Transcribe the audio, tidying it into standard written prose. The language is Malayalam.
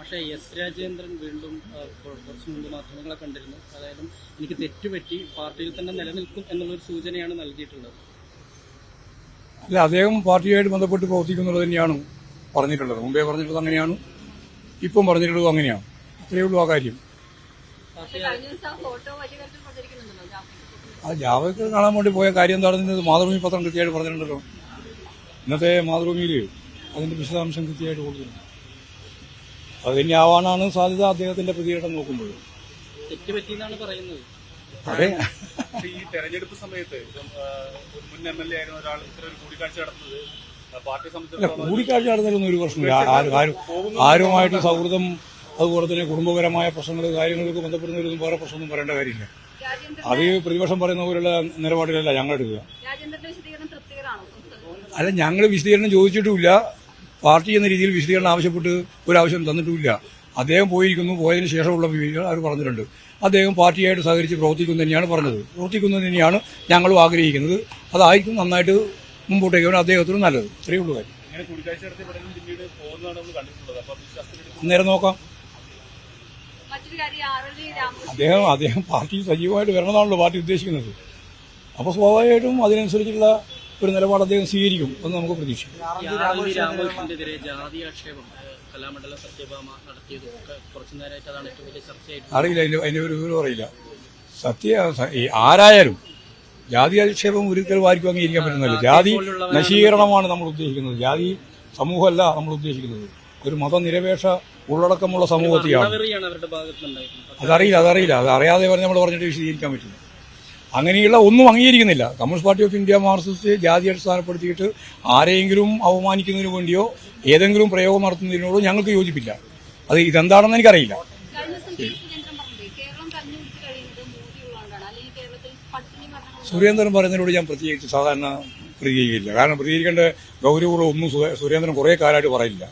പക്ഷേ എസ് രാജേന്ദ്രൻ വീണ്ടും കുറച്ച് മുമ്പ് മാധ്യമങ്ങളെ കണ്ടിരുന്നു. അതായത് എനിക്ക് തെറ്റുപറ്റി, പാർട്ടിയിൽ തന്നെ നിലനിൽക്കും എന്നുള്ളൊരു സൂചനയാണ് നൽകിയിട്ടുള്ളത്. അല്ല, അദ്ദേഹം പാർട്ടിയായിട്ട് ബന്ധപ്പെട്ട് പ്രവർത്തിക്കുന്നുള്ളത് തന്നെയാണ് പറഞ്ഞിട്ടുള്ളത്. മുമ്പേ പറഞ്ഞിട്ടുള്ളത് അങ്ങനെയാണ്, ഇപ്പം പറഞ്ഞിട്ടുള്ളത് അങ്ങനെയാണ്. അത്രയേ ഉള്ളൂ ആ കാര്യം. ആ ജാവദേക്കർ കാണാൻ വേണ്ടി പോയ കാര്യം എന്താണെന്നത് മാതൃഭൂമി പത്രം കൃത്യമായിട്ട് പറഞ്ഞിട്ടുണ്ടല്ലോ. ഇന്നത്തെ മാതൃഭൂമിയിൽ അതിന്റെ വിശദാംശം കൃത്യമായിട്ട് കൊടുക്കുന്നു. അത് തന്നെ ആവാനാണ് സാധ്യത അദ്ദേഹത്തിന്റെ പ്രതികരണം നോക്കുമ്പോൾ. തെറ്റുപറ്റിയെന്നാണ് പറയുന്നത്. അതെ, ഈ തെരഞ്ഞെടുപ്പ് സമയത്ത് മുൻ MLA ആയിരുന്ന ഒരാൾ ഇത്ര ഒരു കൂടിക്കാഴ്ച നടത്തുന്നത് പാർട്ടിയെ സംബന്ധിച്ചിടത്തോളം കൂടിക്കാഴ്ച നടന്നതിലൊന്നും ഒരു പ്രശ്നമില്ല. ആരുമായിട്ട് സൗഹൃദം, അതുപോലെ തന്നെ കുടുംബപരമായ പ്രശ്നങ്ങൾ, കാര്യങ്ങൾക്ക് ബന്ധപ്പെടുന്നവരൊന്നും വേറെ പ്രശ്നമൊന്നും പറയേണ്ട കാര്യമില്ല. അത് പ്രതിപക്ഷം പറയുന്ന പോലുള്ള നിലപാടിലല്ല ഞങ്ങൾ എടുക്കുക. അല്ല, ഞങ്ങൾ വിശദീകരണം ചോദിച്ചിട്ടുമില്ല. പാർട്ടി എന്ന രീതിയിൽ വിശദീകരണം ആവശ്യപ്പെട്ട് ഒരാവശ്യം തന്നിട്ടുമില്ല. അദ്ദേഹം പോയിരിക്കുന്നു. പോയതിനു ശേഷമുള്ള വിവരങ്ങൾ അവർ പറഞ്ഞിട്ടുണ്ട്. അദ്ദേഹം പാർട്ടിയായിട്ട് സഹകരിച്ച് പ്രവർത്തിക്കുന്നു തന്നെയാണ് പറഞ്ഞത്. പ്രവർത്തിക്കുന്നത് തന്നെയാണ് ഞങ്ങളും ആഗ്രഹിക്കുന്നത്. അതായിരിക്കും നന്നായിട്ട് മുമ്പോട്ടേക്ക് വരാൻ അദ്ദേഹത്തിന് നല്ലത്. ഇത്രയേ ഉള്ളൂ കാര്യം. അന്നേരം നോക്കാം. അദ്ദേഹം പാർട്ടി സജീവമായിട്ട് വരണമെന്നാണല്ലോ പാർട്ടി ഉദ്ദേശിക്കുന്നത്. അപ്പോൾ സ്വാഭാവികമായിട്ടും അതിനനുസരിച്ചുള്ള ഒരു നിലപാട് അദ്ദേഹം സ്വീകരിക്കും എന്ന് നമുക്ക് പ്രതീക്ഷിക്കാം. രാമകൃഷ്ണനെതിരെ ജാതിയാക്ഷേപം കലാമണ്ഡലം സത്യഭാമ നടത്തിയത് കുറച്ചു നേരമായിട്ട് അതാണ് ഏറ്റവും വലിയ ചർച്ചയായിട്ട്. അറിയില്ല, അതിന്റെ ഒരു വിവരം അറിയില്ല. ആരായാലും ജാതി അധിക്ഷേപം ഒരിക്കലും ആർക്കും അംഗീകരിക്കാൻ പറ്റുന്നില്ല. ജാതി നശീകരണമാണ് നമ്മൾ ഉദ്ദേശിക്കുന്നത്. ജാതി സമൂഹമല്ല നമ്മൾ ഉദ്ദേശിക്കുന്നത്. ഒരു മതനിരപേക്ഷ ഉള്ളടക്കമുള്ള സമൂഹത്തെയാണ്. അതറിയില്ല. അത് അറിയാതെ നമ്മൾ പറഞ്ഞിട്ട് വിശദീകരിക്കാൻ പറ്റില്ല. അങ്ങനെയുള്ള ഒന്നും അംഗീകരിക്കുന്നില്ല. Communist party of India Marxist ജാതി അടിസ്ഥാനപ്പെടുത്തിയിട്ട് ആരെയെങ്കിലും അവമാനിക്കുന്നതിന് വേണ്ടിയോ ഏതെങ്കിലും പ്രയോഗം നടത്തുന്നതിനോടോ ഞങ്ങൾക്ക് യോജിപ്പില്ല. അത് ഇതെന്താണെന്ന് എനിക്കറിയില്ല. സുരേന്ദ്രൻ പറയുന്നതിനോട് ഞാൻ പ്രത്യേകിച്ച് സാധാരണ പ്രതികരിക്കില്ല. കാരണം പ്രതികരിക്കേണ്ട ഗൗരവങ്ങളോ ഒന്നും സുരേന്ദ്രൻ കുറേ കാലമായിട്ട് പറയില്ല.